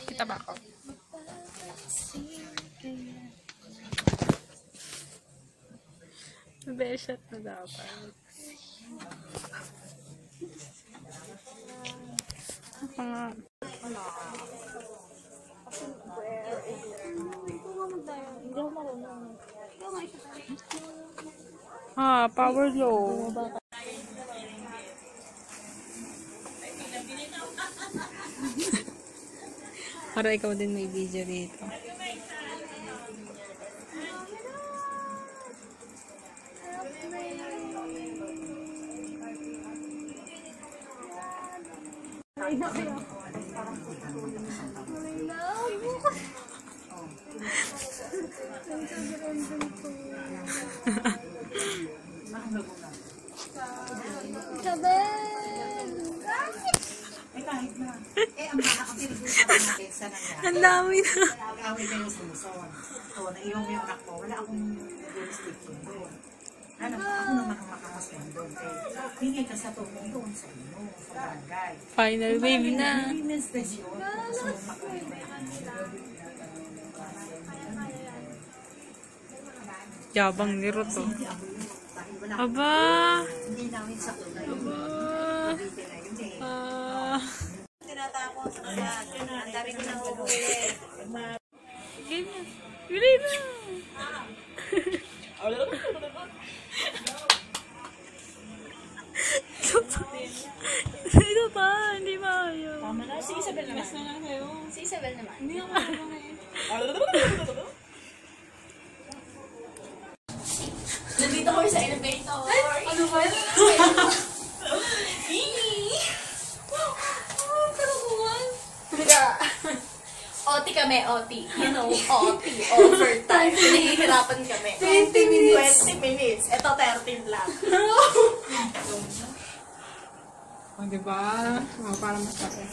Kita ba ako? Beshot na dapat. Power low. Para ikaw din may video dito. Ang dami na. Nag-away kayo sa Luzon. So, naiyaw mo yung anak mo. Wala akong jurisdiction doon. Ako naman ang makamasyon doon. Hingi ka sa tulong doon sa inyo, sa barangay. Final wave na. Women's Day yun. So, makulit. Yabang ni Ruto. Aba! Hindi namin sa tulay. Tinatapos sa ang dami ko nang uuwi. Game na. Yuli na! Ito pa, hindi maayaw. Tama na, si Isabel naman. Na lang kayo. Si Isabel naman. Hindi ako marunong eh. Nandito ko sa elevator. Ano ba yun? OT kami, OT. You know, OT, overtime. Nahihirapan kami. 20 minutes. 20 minutes. Ito, 13 lang. O, diba? Parang masakit.